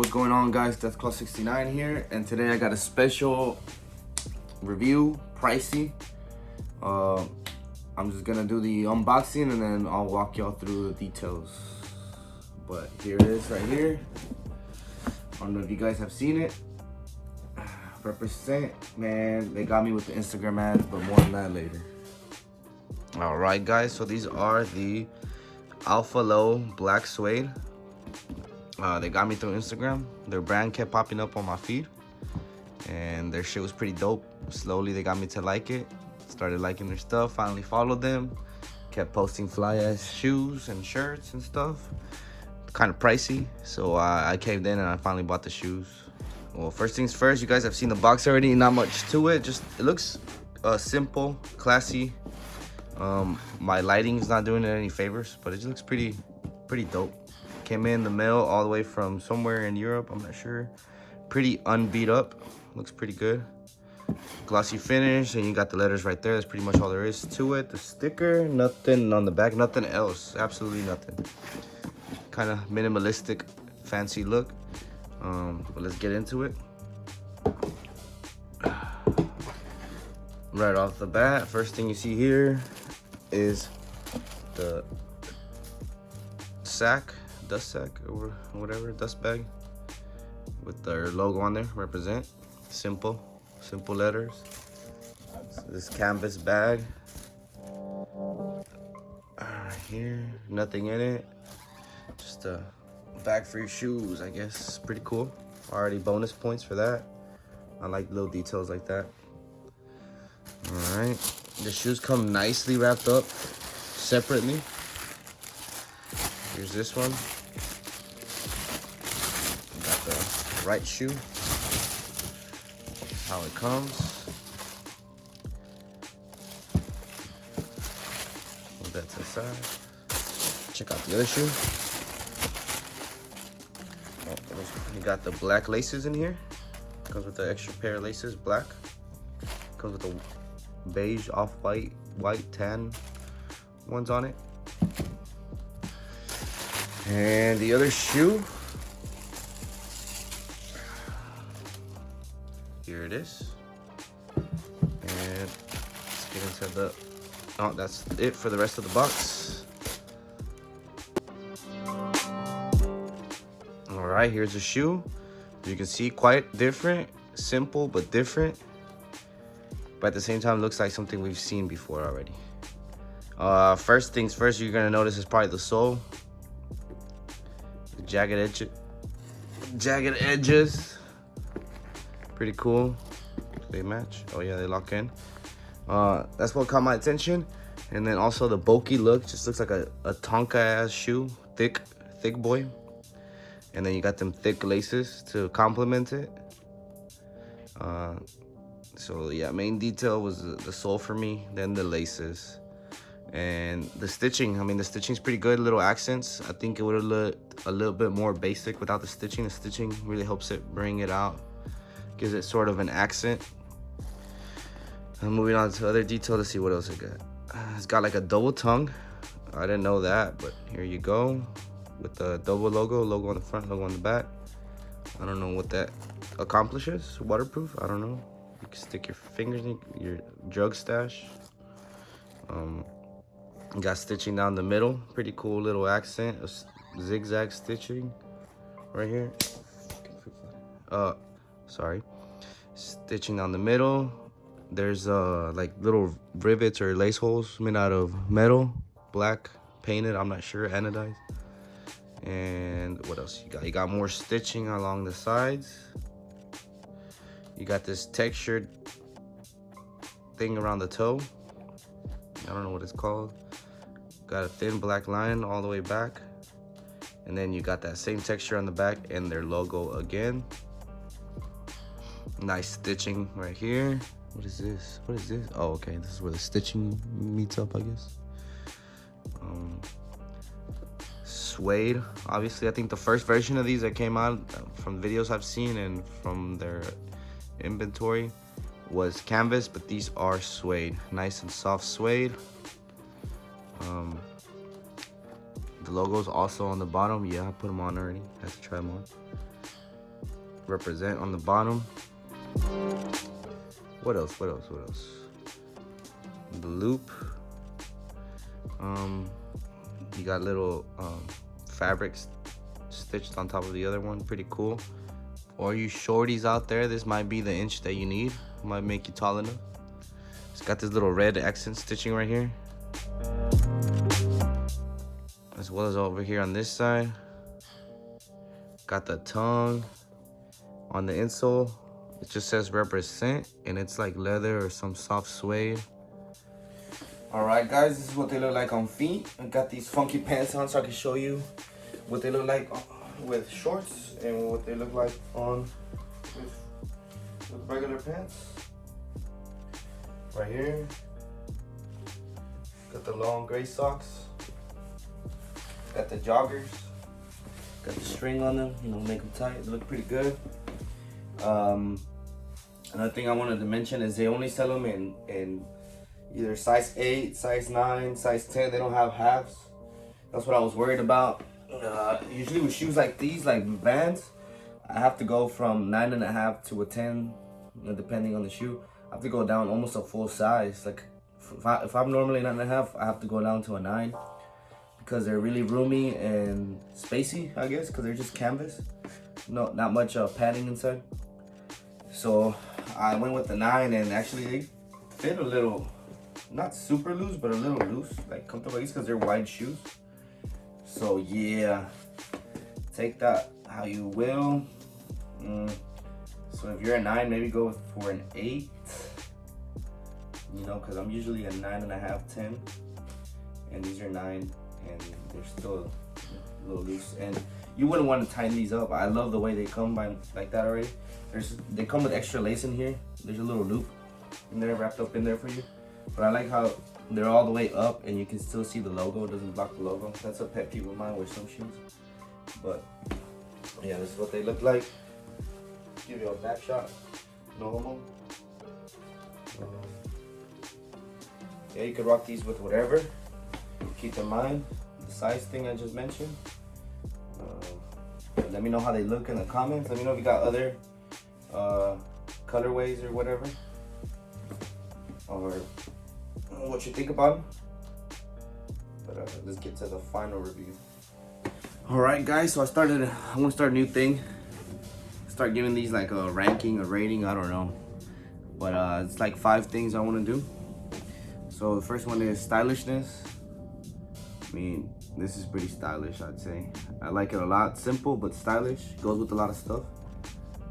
What's going on, guys? That's Claw 69 here, and today I got a special review, pricey. I'm just gonna do the unboxing and then I'll walk y'all through the details. But here it is right here. I don't know if you guys have seen it. Represent, man, they got me with the Instagram ads, but more on that later. All right, guys, so these are the Alpha Low Black Suede. They got me through Instagram. Their brand kept popping up on my feed, and their shit was pretty dope. Slowly, they got me to like it. Started liking their stuff. Finally followed them. Kept posting fly ass shoes and shirts and stuff. Kind of pricey, so I caved in and I finally bought the shoes. Well, first things first, you guys have seen the box already. Not much to it. Just it looks simple, classy. My lighting's not doing it any favors, but it just looks pretty dope. Came in the mail all the way from somewhere in Europe, I'm not sure. Pretty unbeat up, looks pretty good. Glossy finish, and you got the letters right there. That's pretty much all there is to it. The sticker, nothing on the back, nothing else, absolutely nothing. Kind of minimalistic, fancy look. But let's get into it. Right off the bat, first thing you see here is the sack, dust sack or whatever, dust bag with their logo on there. Represent. Simple letters. So this canvas bag here, nothing in it, just a bag for your shoes, I guess. Pretty cool. Already bonus points for that. I like little details like that. All right, the shoes come nicely wrapped up separately. Here's this one. Got the right shoe. That's how it comes. Put that to the side. Check out the other shoe. Oh, you got the black laces in here. Comes with the extra pair of laces, black. Comes with the beige, off-white, white, tan ones on it. And the other shoe, here it is. And let's get into the, oh, that's it for the rest of the box. All right, here's the shoe. You can see quite different, simple but different. But at the same time, looks like something we've seen before already. First things first, you're gonna notice is probably the sole. Jagged edges, pretty cool. They match. Oh yeah, they lock in. That's what caught my attention. And then also the bulky look, just looks like a Tonka ass shoe, thick boy. And then you got them thick laces to complement it. So yeah, main detail was the sole for me, then the laces. And the stitching, I mean, the stitching's pretty good, little accents. I think it would have looked a little bit more basic without the stitching. The stitching really helps it bring it out, gives it sort of an accent. And moving on to other detail to see what else it got. It's got like a double tongue. I didn't know that, but here you go. With the double logo on the front, logo on the back. I don't know what that accomplishes. Waterproof, I don't know. You can stick your fingers in your drug stash. Got stitching down the middle, pretty cool little accent, zigzag stitching right here. Sorry, stitching down the middle. There's like little rivets or lace holes made out of metal, black, painted, I'm not sure, anodized. And what else you got? You got more stitching along the sides. You got this textured thing around the toe. I don't know what it's called. Got a thin black line all the way back. And then you got that same texture on the back and their logo again. Nice stitching right here. What is this? What is this? Oh, okay. This is where the stitching meets up, I guess. Suede. Obviously, I think the first version of these that came out from videos I've seen and from their inventory was canvas, but these are suede. Nice and soft suede. The logo's also on the bottom. Yeah, I put them on already. I have to try them on. represent on the bottom. What else? The loop. You got little fabrics stitched on top of the other one. Pretty cool. Or you shorties out there, this might be the inch that you need. Might make you tall enough. It's got this little red accent stitching right here, as well as over here on this side. Got the tongue on the insole. It just says represent, and it's like leather or some soft suede. All right, guys, this is what they look like on feet. I got these funky pants on so I can show you what they look like with shorts and what they look like on with regular pants. Right here, got the long gray socks. Got the joggers. Got the string on them, you know, make them tight. They look pretty good. Another thing I wanted to mention is they only sell them in either size 8, size 9, size 10. They don't have halves. That's what I was worried about. Usually with shoes like these, like Vans, I have to go from 9.5 to a 10, depending on the shoe. I have to go down almost a full size. Like if I'm normally 9.5, I have to go down to a 9 because they're really roomy and spacey, I guess, because they're just canvas. No, not much padding inside. So I went with the 9, and actually they fit a little, not super loose, but a little loose, like comfortable, because they're wide shoes. So yeah, take that how you will. So if you're a 9, maybe go for an 8. You know, because I'm usually a 9.5, 10, and these are 9, and they're still a little loose. And you wouldn't want to tighten these up. I love the way they come by like that already. They come with extra lace in here. There's a little loop in there, wrapped up in there for you. But I like how they're all the way up and you can still see the logo. It doesn't block the logo. That's a pet peeve of mine with some shoes. But yeah, this is what they look like. Give you a back shot. No homo. Yeah, you could rock these with whatever. Keep in mind the size thing I just mentioned. Let me know how they look in the comments. Let me know if you got other colorways or whatever, or what you think about them. But let's get to the final review. All right, guys, so I want to start a new thing. Start giving these like a ranking, a rating, I don't know, but it's like 5 things I want to do. So the first one is stylishness. I mean, this is pretty stylish, I'd say. I like it a lot. Simple but stylish. Goes with a lot of stuff.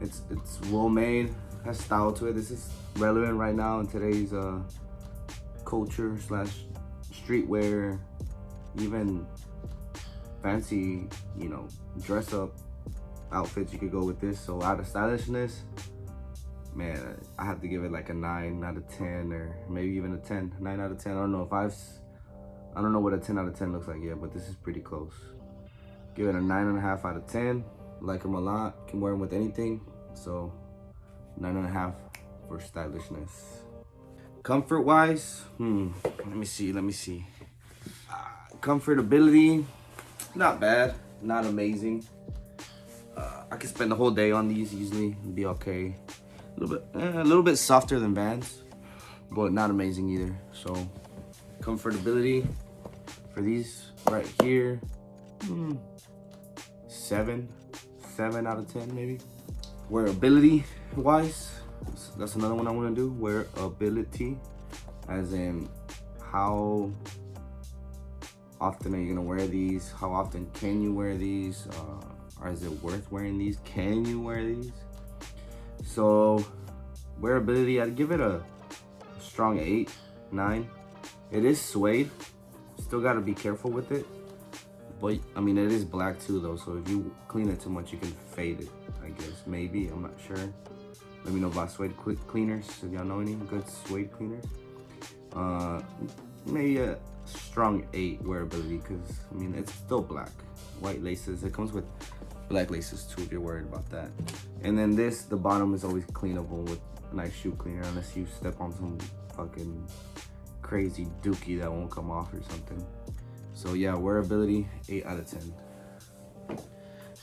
It's well made. Has style to it. This is relevant right now in today's culture / streetwear, even fancy, you know, dress up outfits. You could go with this. So out of stylishness, man, I have to give it like a 9 out of 10, or maybe even a 10. 9 out of 10. I don't know what a 10 out of 10 looks like yet, but this is pretty close. Give it a 9.5 out of 10. Like them a lot. Can wear them with anything. So 9.5 for stylishness. Comfort wise, let me see. Comfortability, not bad, not amazing. I could spend the whole day on these easily and be okay. A little bit softer than Vans, but not amazing either. So comfortability for these right here, 7 out of 10 maybe. Wearability wise, that's another one I want to do. Wearability, as in how often are you gonna wear these? How often can you wear these? Or is it worth wearing these? Can you wear these? So wearability, I'd give it a strong 8, 9. It is suede. Still gotta be careful with it. But I mean, it is black too though, so if you clean it too much, you can fade it, I guess. Maybe, I'm not sure. Let me know about suede cleaners, if y'all know any good suede cleaners. Maybe a strong 8 wearability, because I mean, it's still black. White laces, it comes with black laces too, if you're worried about that. And then this, the bottom is always cleanable with a nice shoe cleaner, unless you step on some fucking crazy dookie that won't come off or something. So yeah, wearability, 8 out of 10.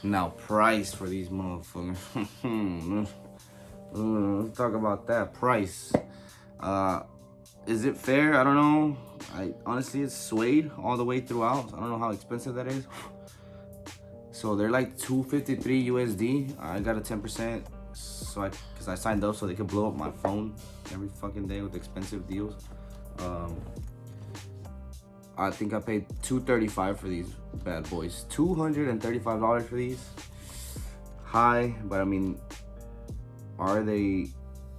Now, price for these motherfuckers. Let's talk about that price. Is it fair? I don't know. Honestly, it's Suede all the way throughout. I don't know how expensive that is. So they're like $253 USD. I got a 10%, because I signed up so they could blow up my phone every fucking day with expensive deals. I think I paid $235 for these bad boys. $235 for these. High, but I mean, are they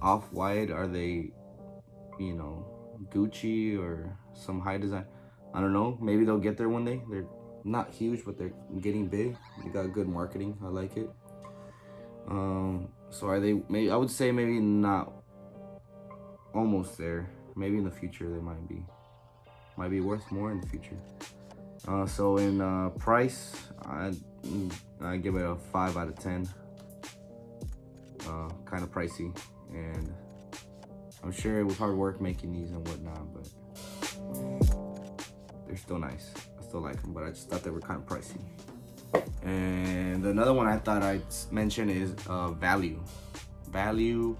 off-white? Are they, you know, Gucci or some high design? I don't know. Maybe they'll get there one day. They're not huge, but they're getting big. They got good marketing. I like it. So are they? Maybe I would say maybe not. Almost there. Maybe in the future they might be. Might be worth more in the future. So in price, I give it a 5 out of 10. Kind of pricey, and I'm sure it was hard work making these and whatnot, but they're still nice. I still like them, but I just thought they were kind of pricey. And another one I thought I'd mention is value. Value,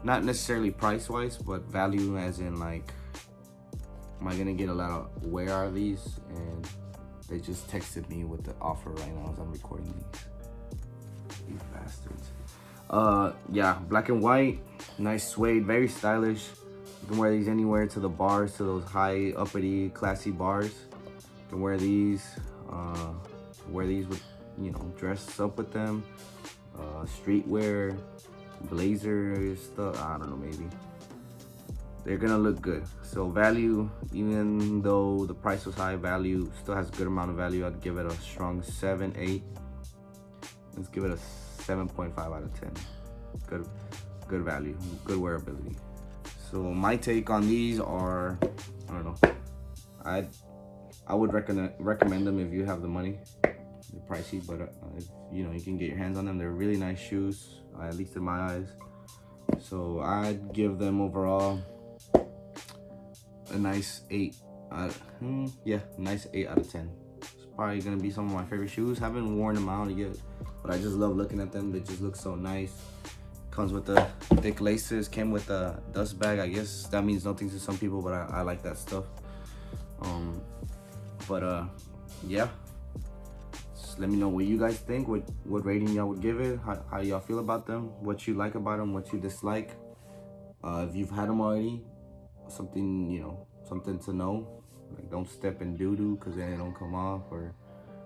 not necessarily price-wise, but value as in like, am I gonna get a lot of where are these? And they just texted me with the offer right now as I'm recording these bastards. Yeah, black and white, nice suede, very stylish. You can wear these anywhere, to the bars, to those high, uppity, classy bars. You can wear these with, you know, dress up with them. Streetwear, blazer stuff, I don't know, maybe. They're gonna look good. So value, even though the price was high, value still has a good amount of value. I'd give it a strong 7, 8. Let's give it a 7.5 out of 10. Good value, good wearability. So my take on these are, I don't know. I would recommend them if you have the money. They're pricey, but if, you know, you can get your hands on them. They're really nice shoes, at least in my eyes. So I'd give them overall a nice 8. Yeah, nice 8 out of 10. It's probably gonna be some of my favorite shoes. Haven't worn them out yet, but I just love looking at them. They just look so nice. Comes with the thick laces. Came with a dust bag. I guess that means nothing to some people, but I like that stuff. Yeah. Just let me know what you guys think. What rating y'all would give it. How y'all feel about them. What you like about them. What you dislike. If you've had them already, something, you know, something to know. Like, don't step in doo-doo because then it don't come off, or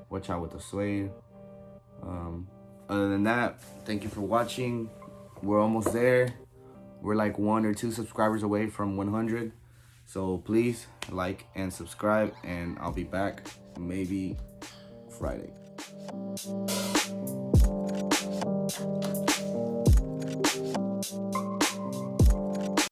watch out with the suede. Other than that, thank you for watching. We're almost there. We're like 1 or 2 subscribers away from 100. So please like and subscribe, and I'll be back maybe Friday.